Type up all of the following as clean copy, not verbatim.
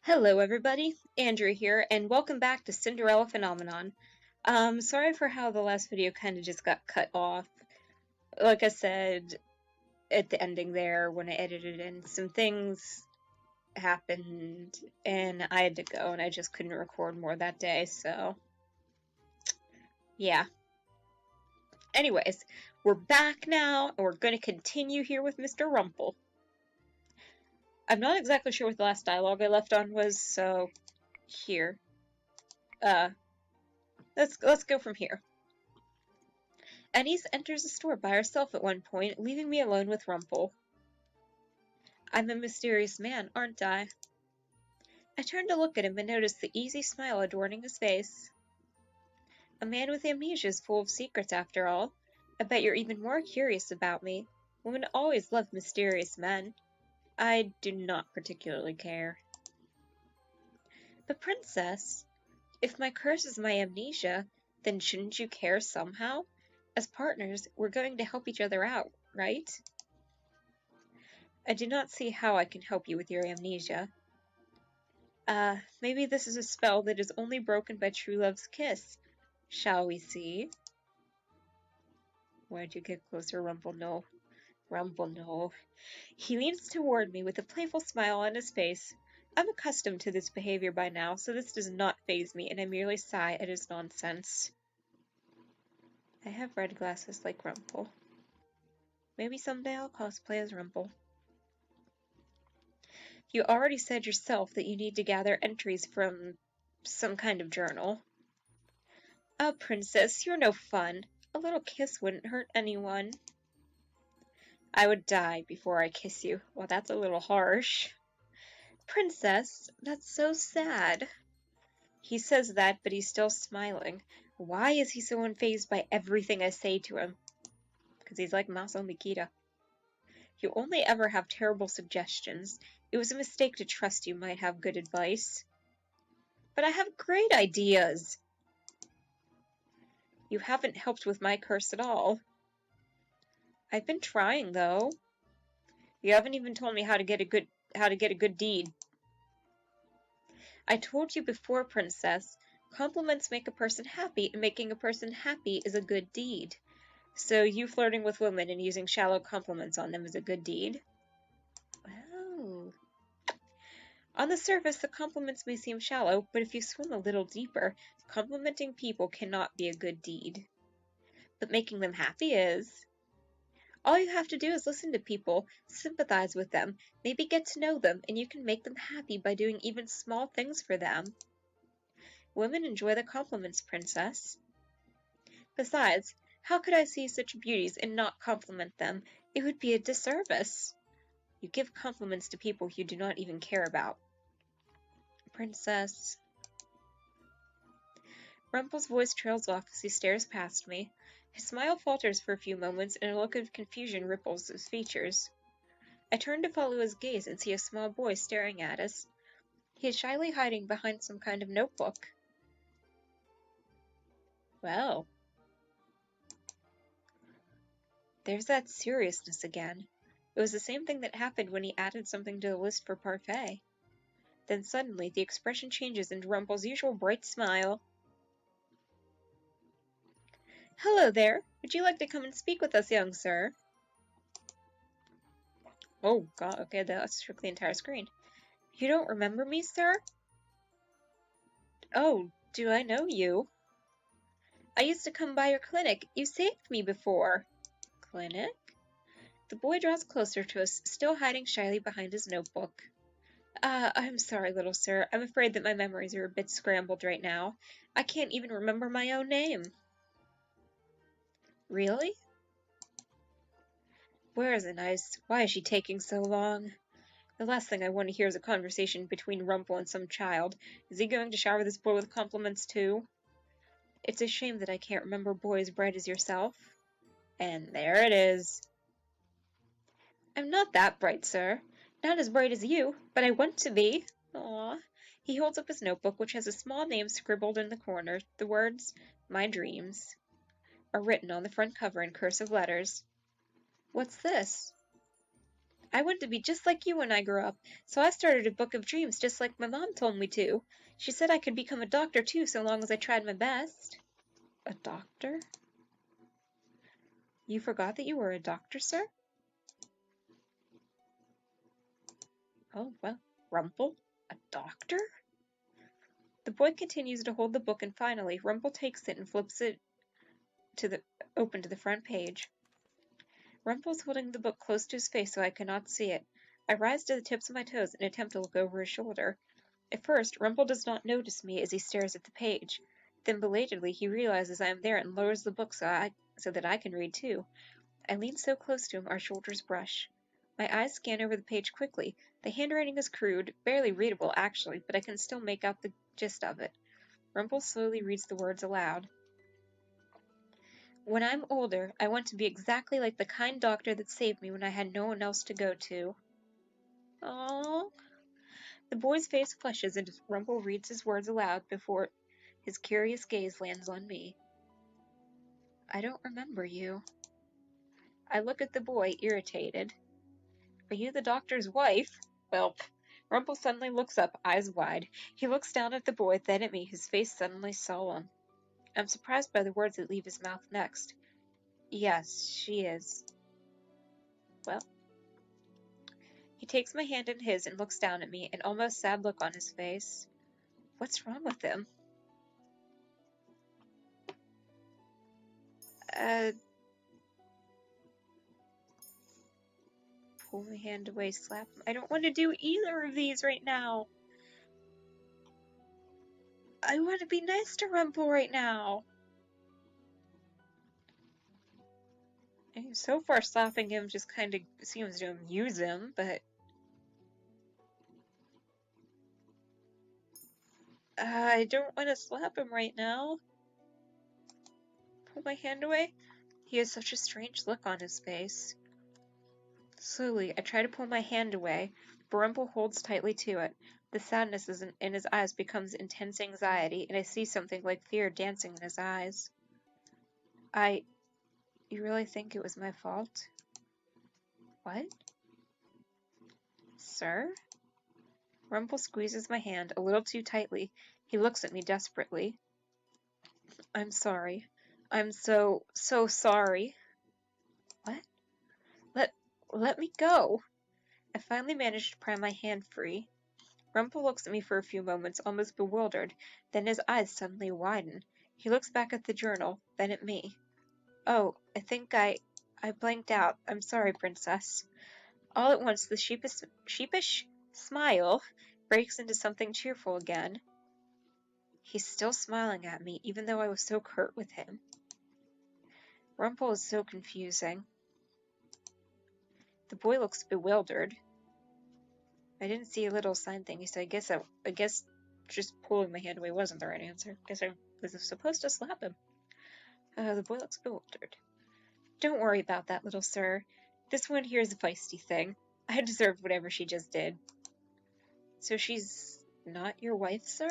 Hello everybody, Andrew here, and welcome back to Cinderella Phenomenon. Sorry for how the last video kind of just got cut off. Like I said at the ending there, when I edited in, some things happened, and I had to go, and I just couldn't record more that day, so yeah. Anyways, we're back now, and we're going to continue here with Mr. Rumpel. I'm not exactly sure what the last dialogue I left on was, so here. Let's go from here. Anise enters the store by herself at one point, leaving me alone with Rumpel. I'm a mysterious man, aren't I? I turned to look at him and noticed the easy smile adorning his face. A man with amnesia is full of secrets, after all. I bet you're even more curious about me. Women always love mysterious men. I do not particularly care. But Princess, if my curse is my amnesia, then shouldn't you care somehow? As partners, we're going to help each other out, right? I do not see how I can help you with your amnesia. Maybe this is a spell that is only broken by true love's kiss. Shall we see? Why'd you get closer, Rumpel? No. Rumpel, no. He leans toward me with a playful smile on his face. I'm accustomed to this behavior by now, so this does not faze me, and I merely sigh at his nonsense. I have red glasses like Rumpel. Maybe someday I'll cosplay as Rumpel. You already said yourself that you need to gather entries from some kind of journal. Oh, Princess, you're no fun. A little kiss wouldn't hurt anyone. I would die before I kiss you. Well, that's a little harsh. Princess, that's so sad. He says that, but he's still smiling. Why is he so unfazed by everything I say to him? Because he's like Maso Mikita. You only ever have terrible suggestions. It was a mistake to trust you might have good advice. But I have great ideas. You haven't helped with my curse at all. I've been trying, though. You haven't even told me how to get a good deed. I told you before, Princess. Compliments make a person happy, and making a person happy is a good deed. So you flirting with women and using shallow compliments on them is a good deed? Well, on the surface, the compliments may seem shallow, but if you swim a little deeper, complimenting people cannot be a good deed. But making them happy is. All you have to do is listen to people, sympathize with them, maybe get to know them, and you can make them happy by doing even small things for them. Women enjoy the compliments, Princess. Besides, how could I see such beauties and not compliment them? It would be a disservice. You give compliments to people you do not even care about. Princess. Rumpel's voice trails off as he stares past me. His smile falters for a few moments, and a look of confusion ripples his features. I turn to follow his gaze and see a small boy staring at us. He is shyly hiding behind some kind of notebook. Well, there's that seriousness again. It was the same thing that happened when he added something to the list for parfait. Then suddenly the expression changes into Rumpel's usual bright smile. Hello there. Would you like to come and speak with us, young sir? Oh, God, okay, that's strictly the entire screen. You don't remember me, sir? Oh, do I know you? I used to come by your clinic. You saved me before. Clinic? The boy draws closer to us, still hiding shyly behind his notebook. I'm sorry, little sir. I'm afraid that my memories are a bit scrambled right now. I can't even remember my own name. Really? Where is Anise? Why is she taking so long? The last thing I want to hear is a conversation between Rumpel and some child. Is he going to shower this boy with compliments too? It's a shame that I can't remember a boy as bright as yourself. And there it is. I'm not that bright, sir. Not as bright as you, but I want to be. Aw. He holds up his notebook, which has a small name scribbled in the corner. The words, My Dreams, are written on the front cover in cursive letters. What's this? I want to be just like you when I grow up, so I started a book of dreams just like my mom told me to. She said I could become a doctor too, so long as I tried my best. A doctor? You forgot that you were a doctor, sir? Oh, well, Rumpel? A doctor? The boy continues to hold the book, and finally, Rumpel takes it and flips it open to the front page. Rumpel's holding the book close to his face so I cannot see it. I rise to the tips of my toes and attempt to look over his shoulder. At first, Rumpel does not notice me as he stares at the page. Then belatedly he realizes I am there and lowers the book so that I can read too. I lean so close to him our shoulders brush. My eyes scan over the page quickly. The handwriting is crude, barely readable actually, but I can still make out the gist of it. Rumpel slowly reads the words aloud. When I'm older, I want to be exactly like the kind doctor that saved me when I had no one else to go to. Aww. The boy's face flushes and Rumpel reads his words aloud before his curious gaze lands on me. I don't remember you. I look at the boy, irritated. Are you the doctor's wife? Welp. Rumpel suddenly looks up, eyes wide. He looks down at the boy, then at me, his face suddenly solemn. I'm surprised by the words that leave his mouth next. Yes, she is. Well. He takes my hand in his and looks down at me, an almost sad look on his face. What's wrong with him? Pull my hand away, slap him. I don't want to do either of these right now. I want to be nice to Rumpel right now. And so far, slapping him just kind of seems to amuse him, but... I don't want to slap him right now. Pull my hand away. He has such a strange look on his face. Slowly, I try to pull my hand away, but Rumpel holds tightly to it. The sadness in his eyes becomes intense anxiety, and I see something like fear dancing in his eyes. You really think it was my fault? What? Sir? Rumpel squeezes my hand a little too tightly. He looks at me desperately. I'm sorry. I'm so sorry. What? Let me go. I finally manage to pry my hand free. Rumpel looks at me for a few moments, almost bewildered. Then his eyes suddenly widen. He looks back at the journal, then at me. Oh, I think I blanked out. I'm sorry, Princess. All at once, the sheepish smile breaks into something cheerful again. He's still smiling at me, even though I was so curt with him. Rumpel is so confusing. The boy looks bewildered. I didn't see a little sign thingy, so I guess just pulling my hand away wasn't the right answer. I guess I was supposed to slap him. The boy looks bewildered. Don't worry about that, little sir. This one here is a feisty thing. I deserved whatever she just did. So she's not your wife, sir?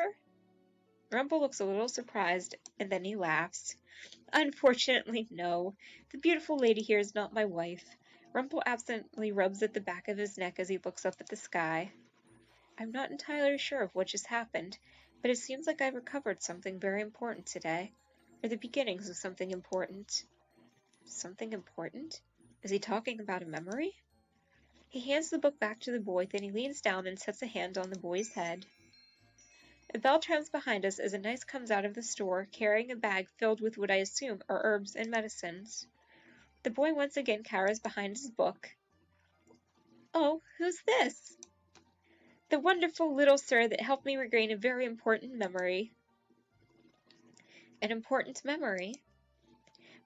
Rumpel looks a little surprised, and then he laughs. Unfortunately, no. The beautiful lady here is not my wife. Rumpel absently rubs at the back of his neck as he looks up at the sky. I'm not entirely sure of what just happened, but it seems like I've recovered something very important today. Or the beginnings of something important. Something important? Is he talking about a memory? He hands the book back to the boy, then he leans down and sets a hand on the boy's head. A bell chimes behind us as a nurse comes out of the store, carrying a bag filled with what I assume are herbs and medicines. The boy once again cowers behind his book. Oh, who's this? The wonderful little sir that helped me regain a very important memory. An important memory?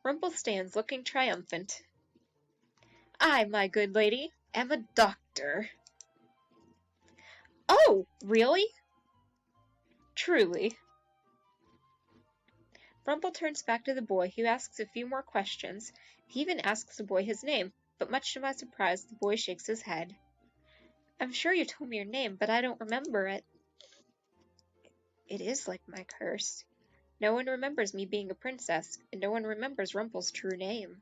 Rumpel stands, looking triumphant. I, my good lady, am a doctor. Oh, really? Truly. Rumpel turns back to the boy, who asks a few more questions. He even asks the boy his name, but much to my surprise, the boy shakes his head. I'm sure you told me your name, but I don't remember it. It is like my curse. No one remembers me being a princess, and no one remembers Rumpel's true name.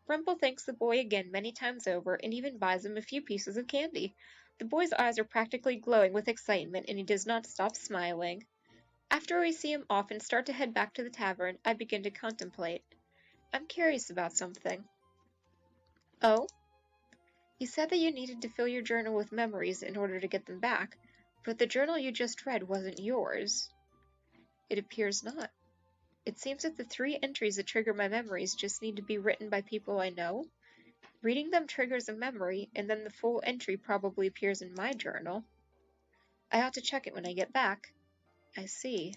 Rumpel thanks the boy again many times over and even buys him a few pieces of candy. The boy's eyes are practically glowing with excitement and he does not stop smiling. After we see him off and start to head back to the tavern, I begin to contemplate. I'm curious about something. Oh? You said that you needed to fill your journal with memories in order to get them back, but the journal you just read wasn't yours. It appears not. It seems that the 3 entries that trigger my memories just need to be written by people I know. Reading them triggers a memory, and then the full entry probably appears in my journal. I ought to check it when I get back. I see.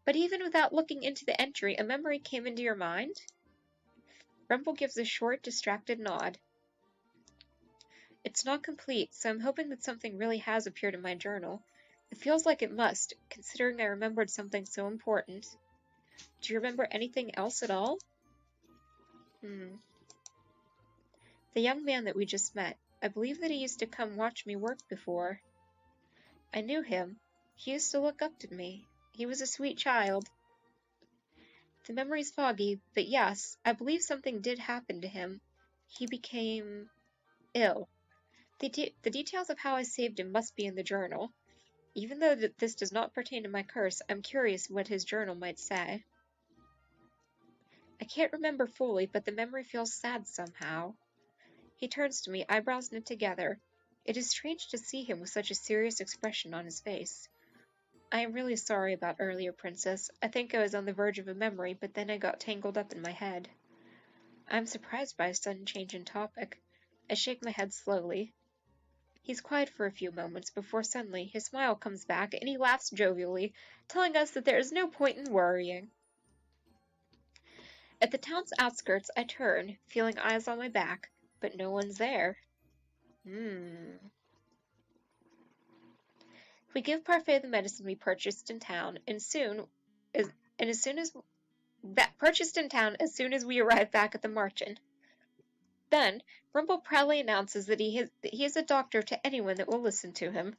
But even without looking into the entry, a memory came into your mind? Rumpel gives a short, distracted nod. It's not complete, so I'm hoping that something really has appeared in my journal. It feels like it must, considering I remembered something so important. Do you remember anything else at all? The young man that we just met. I believe that he used to come watch me work before. I knew him. He used to look up to me. He was a sweet child. The memory's foggy, but yes, I believe something did happen to him. He became ill. The details of how I saved him must be in the journal. Even though this does not pertain to my curse, I'm curious what his journal might say. I can't remember fully, but the memory feels sad somehow. He turns to me, eyebrows knit together. It is strange to see him with such a serious expression on his face. I am really sorry about earlier, Princess. I think I was on the verge of a memory, but then I got tangled up in my head. I'm surprised by a sudden change in topic. I shake my head slowly. He's quiet for a few moments before suddenly his smile comes back and he laughs jovially, telling us that there is no point in worrying. At the town's outskirts, I turn, feeling eyes on my back, but no one's there. We give Parfait the medicine we purchased in town, as soon as we arrive back at the Marchen. Then, Rumpel proudly announces that he is a doctor to anyone that will listen to him.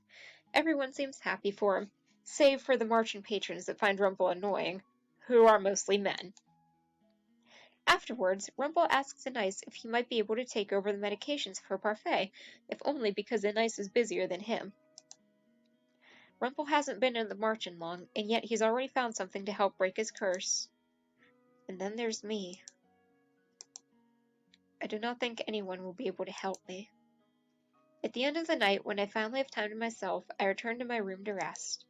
Everyone seems happy for him, save for the Marchen patrons that find Rumpel annoying, who are mostly men. Afterwards, Rumpel asks Anise if he might be able to take over the medications for Parfait, if only because Anise is busier than him. Rumpel hasn't been in the Marchen long, and yet he's already found something to help break his curse. And then there's me. I do not think anyone will be able to help me. At the end of the night, when I finally have time to myself, I return to my room to rest.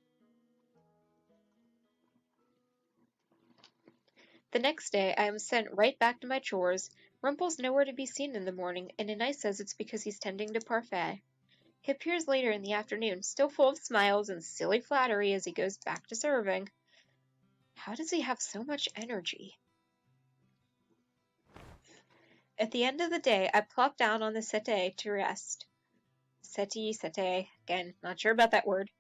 The next day, I am sent right back to my chores. Rumpel's nowhere to be seen in the morning, and Anise says it's because he's tending to Parfait. He appears later in the afternoon, still full of smiles and silly flattery as he goes back to serving. How does he have so much energy? At the end of the day, I plop down on the settee to rest. Settee, again, not sure about that word.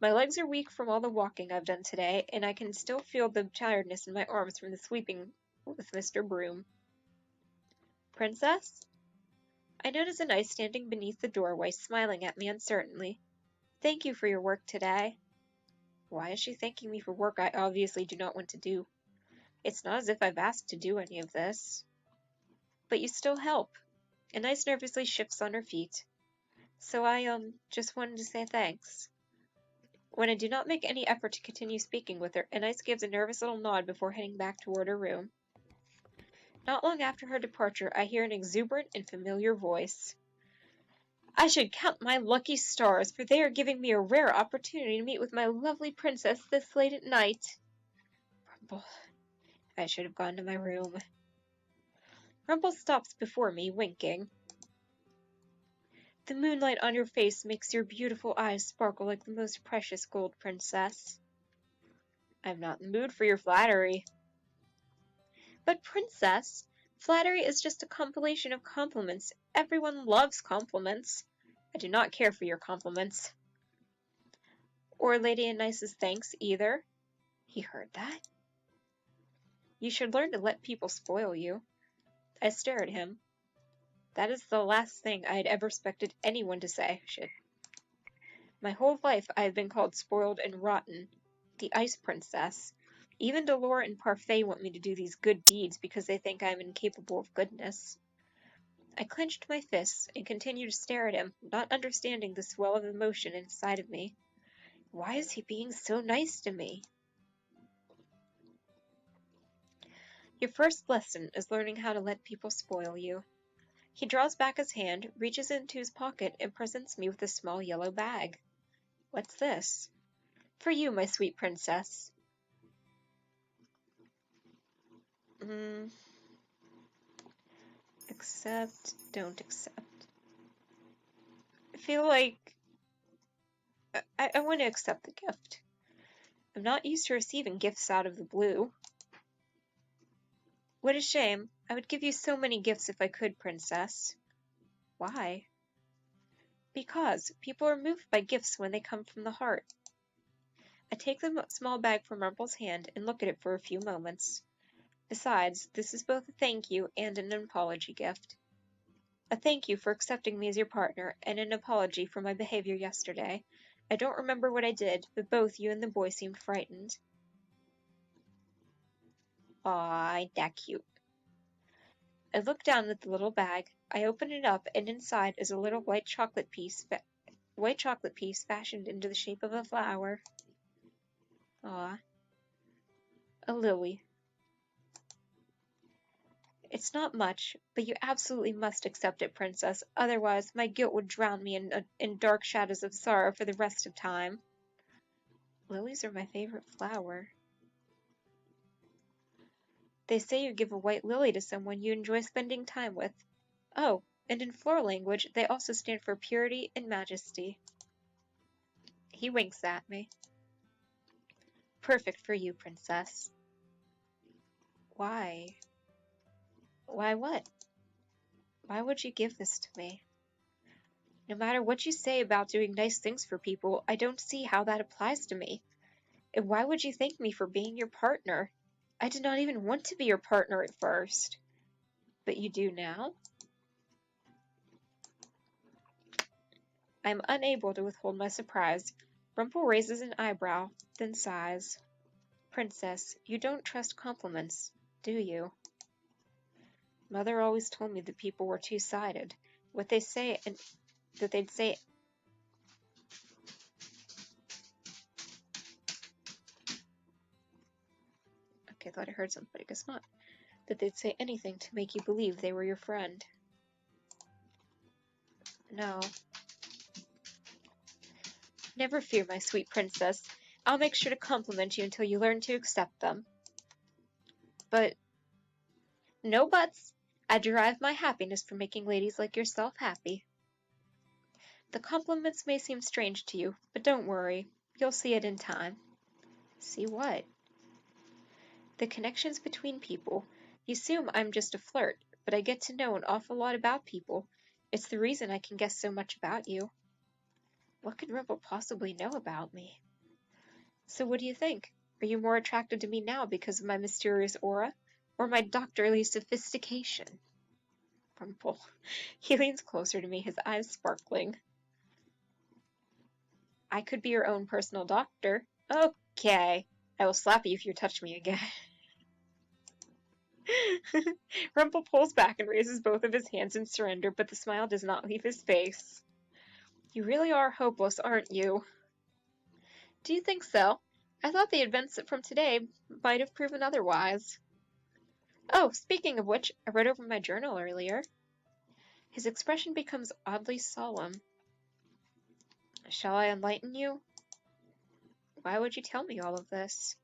My legs are weak from all the walking I've done today, and I can still feel the tiredness in my arms from the sweeping with Mr. Broom. Princess? I notice Anise standing beneath the doorway, smiling at me uncertainly. Thank you for your work today. Why is she thanking me for work I obviously do not want to do? It's not as if I've asked to do any of this. But you still help. Anise nervously shifts on her feet. So I, just wanted to say thanks. When I do not make any effort to continue speaking with her, Anise gives a nervous little nod before heading back toward her room. Not long after her departure, I hear an exuberant and familiar voice. I should count my lucky stars, for they are giving me a rare opportunity to meet with my lovely princess this late at night. Rumpel, I should have gone to my room. Rumpel stops before me, winking. The moonlight on your face makes your beautiful eyes sparkle like the most precious gold, Princess. I'm not in the mood for your flattery. But, Princess, flattery is just a compilation of compliments. Everyone loves compliments. I do not care for your compliments. Or Lady Anice's thanks, either. He heard that. You should learn to let people spoil you. I stare at him. That is the last thing I had ever expected anyone to say. Shit. My whole life I have been called spoiled and rotten. The Ice Princess. Even Delore and Parfait want me to do these good deeds because they think I am incapable of goodness. I clenched my fists and continued to stare at him, not understanding the swell of emotion inside of me. Why is he being so nice to me? Your first lesson is learning how to let people spoil you. He draws back his hand, reaches into his pocket, and presents me with a small yellow bag. What's this? For you, my sweet princess. Accept, don't accept. I feel like I want to accept the gift. I'm not used to receiving gifts out of the blue. What a shame. I would give you so many gifts if I could, princess. Why? Because people are moved by gifts when they come from the heart. I take the small bag from Rumpel's hand and look at it for a few moments. Besides, this is both a thank you and an apology gift. A thank you for accepting me as your partner, and an apology for my behavior yesterday. I don't remember what I did, but both you and the boy seemed frightened. Aw, ain't that cute. I look down at the little bag. I open it up, and inside is a little white chocolate piece fashioned into the shape of a flower. Aw. A lily. It's not much, but you absolutely must accept it, princess. Otherwise, my guilt would drown me in dark shadows of sorrow for the rest of time. Lilies are my favorite flower. They say you give a white lily to someone you enjoy spending time with. Oh, and in floral language, they also stand for purity and majesty. He winks at me. Perfect for you, princess. Why? Why what? Why would you give this to me? No matter what you say about doing nice things for people, I don't see how that applies to me. And why would you thank me for being your partner? I did not even want to be your partner at first. But you do now? I am unable to withhold my surprise. Rumpel raises an eyebrow, then sighs. Princess, you don't trust compliments, do you? Mother always told me that people were two-sided. What they say and that they'd say. Okay, I thought I heard something, but I guess not. That they'd say anything to make you believe they were your friend. No. Never fear, my sweet princess. I'll make sure to compliment you until you learn to accept them. But no buts. I derive my happiness from making ladies like yourself happy. The compliments may seem strange to you, but don't worry. You'll see it in time. See what? The connections between people. You assume I'm just a flirt, but I get to know an awful lot about people. It's the reason I can guess so much about you. What could Rumpel possibly know about me? So what do you think? Are you more attracted to me now because of my mysterious aura, or my doctorly sophistication? Rumpel. He leans closer to me, his eyes sparkling. I could be your own personal doctor. Okay. I will slap you if you touch me again. Rumpel pulls back and raises both of his hands in surrender, but the smile does not leave his face. You really are hopeless, aren't you? Do you think so? I thought the events from today might have proven otherwise. Oh, speaking of which, I read over my journal earlier. His expression becomes oddly solemn. Shall I enlighten you? Why would you tell me all of this?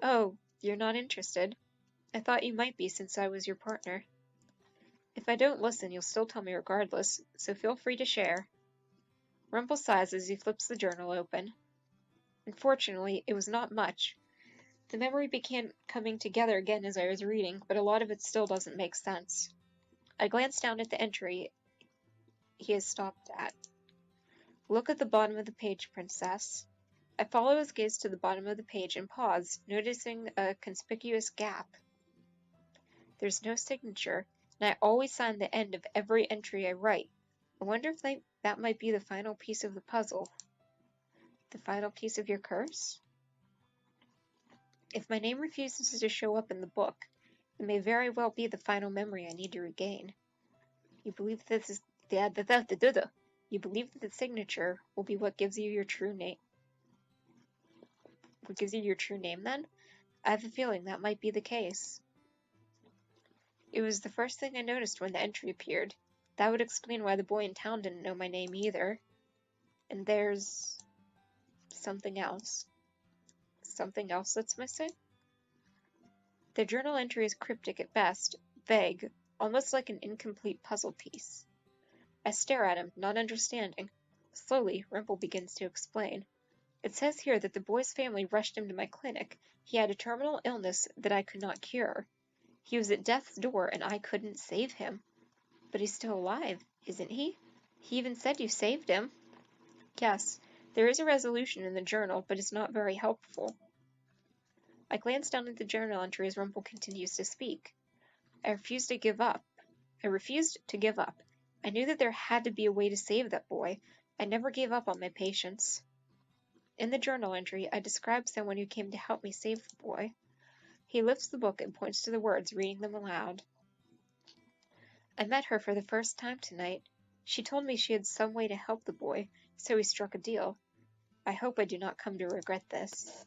Oh, you're not interested. I thought you might be since I was your partner. If I don't listen, you'll still tell me regardless, so feel free to share. Rumpel sighs as he flips the journal open. Unfortunately, it was not much. The memory began coming together again as I was reading, but a lot of it still doesn't make sense. I glanced down at the entry he has stopped at. Look at the bottom of the page, princess. I follow his gaze to the bottom of the page and pause, noticing a conspicuous gap. There's no signature, and I always sign the end of every entry I write. I wonder if that might be the final piece of the puzzle. The final piece of your curse? If my name refuses to show up in the book, it may very well be the final memory I need to regain. You believe this is You believe that the signature will be what gives you your true name? What gives you your true name, then? I have a feeling that might be the case. It was the first thing I noticed when the entry appeared. That would explain why the boy in town didn't know my name either. And there's something else. Something else that's missing? The journal entry is cryptic at best, vague, almost like an incomplete puzzle piece. I stare at him, not understanding. Slowly, Rumpel begins to explain. It says here that the boy's family rushed him to my clinic. He had a terminal illness that I could not cure. He was at death's door and I couldn't save him. But he's still alive, isn't he? He even said you saved him. Yes, there is a resolution in the journal, but it's not very helpful. I glance down at the journal entry as Rumpel continues to speak. I refused to give up. I knew that there had to be a way to save that boy. I never gave up on my patients. In the journal entry, I describe someone who came to help me save the boy. He lifts the book and points to the words, reading them aloud. I met her for the first time tonight. She told me she had some way to help the boy, so we struck a deal. I hope I do not come to regret this.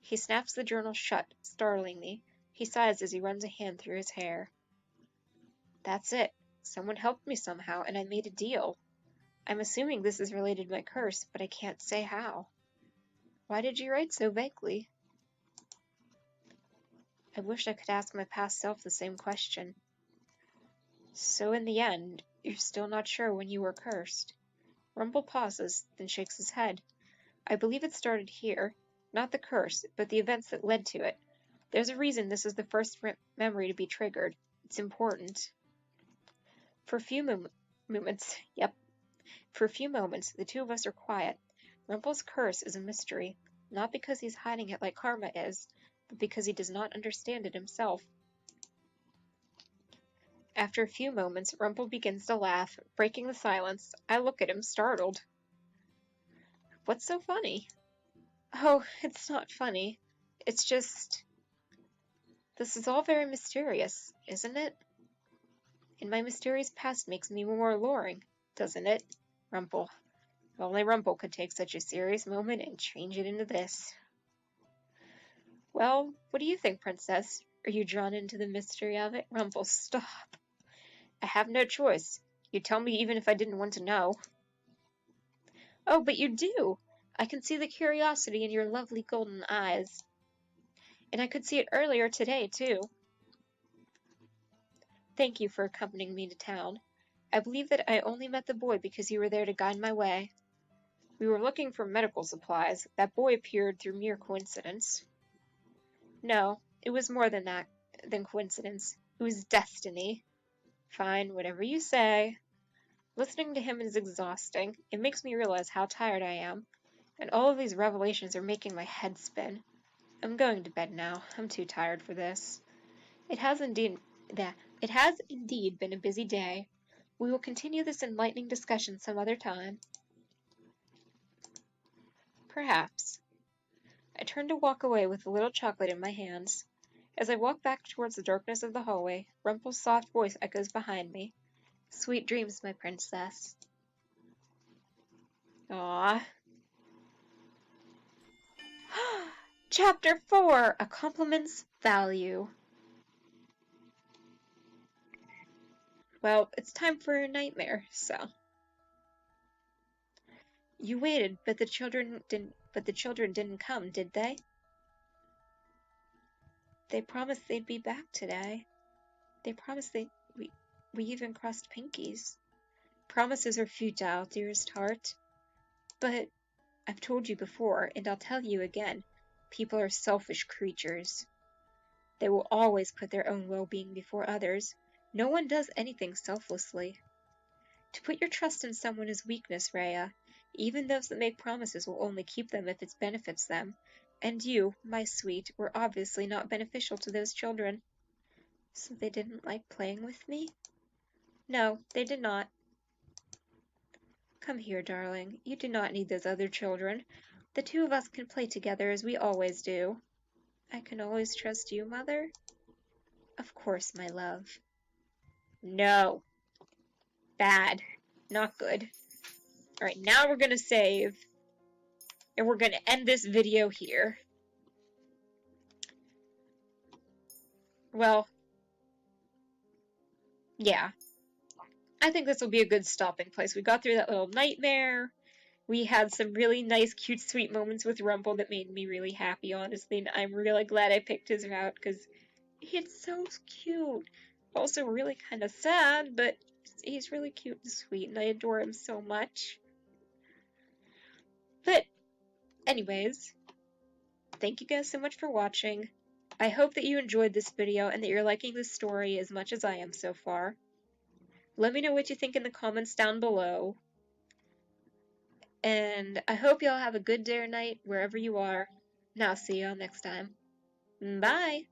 He snaps the journal shut, startling me. He sighs as he runs a hand through his hair. That's it. Someone helped me somehow, and I made a deal. I'm assuming this is related to my curse, but I can't say how. Why did you write so vaguely? I wish I could ask my past self the same question. So in the end, you're still not sure when you were cursed. Rumpel pauses, then shakes his head. I believe it started here. Not the curse, but the events that led to it. There's a reason this is the first memory to be triggered. It's important. For a few moments, the two of us are quiet. Rumpel's curse is a mystery, not because he's hiding it like Karma is, but because he does not understand it himself. After a few moments, Rumpel begins to laugh, breaking the silence. I look at him, startled. What's so funny? Oh, it's not funny. It's just... This is all very mysterious, isn't it? And my mysterious past makes me more alluring, doesn't it? Rumpel. If only Rumpel could take such a serious moment and change it into this. Well, what do you think, Princess? Are you drawn into the mystery of it? Rumpel, stop. I have no choice. You'd tell me even if I didn't want to know. Oh, but you do! I can see the curiosity in your lovely golden eyes. And I could see it earlier today, too. Thank you for accompanying me to town. I believe that I only met the boy because you were there to guide my way. We were looking for medical supplies. That boy appeared through mere coincidence. No, it was more than coincidence. It was destiny. Fine, whatever you say. Listening to him is exhausting. It makes me realize how tired I am. And all of these revelations are making my head spin. I'm going to bed now. I'm too tired for this. It has indeed been a busy day. We will continue this enlightening discussion some other time. Perhaps. I turn to walk away with a little chocolate in my hands. As I walk back towards the darkness of the hallway, Rumpel's soft voice echoes behind me. Sweet dreams, my princess. Aww. Chapter 4, A Compliment's Value. Well, it's time for a nightmare, so. You waited, but the children didn't come, did they? They promised they'd be back today. They promised we even crossed pinkies. Promises are futile, dearest heart. But I've told you before, and I'll tell you again, people are selfish creatures. They will always put their own well-being before others. No one does anything selflessly. To put your trust in someone is weakness, Rhea. Even those that make promises will only keep them if it benefits them. And you, my sweet, were obviously not beneficial to those children. So they didn't like playing with me? No, they did not. Come here, darling. You do not need those other children. The two of us can play together as we always do. I can always trust you, Mother? Of course, my love. No. Bad. Not good. Alright, now we're gonna save. And we're gonna end this video here. Well, yeah. I think this will be a good stopping place. We got through that little nightmare. We had some really nice, cute, sweet moments with Rumpel that made me really happy, honestly. And I'm really glad I picked his route because it's so cute. Also, really kind of sad, but he's really cute and sweet, and I adore him so much. But, anyways, thank you guys so much for watching. I hope that you enjoyed this video and that you're liking this story as much as I am so far. Let me know what you think in the comments down below. And I hope y'all have a good day or night wherever you are. And I'll see y'all next time. Bye!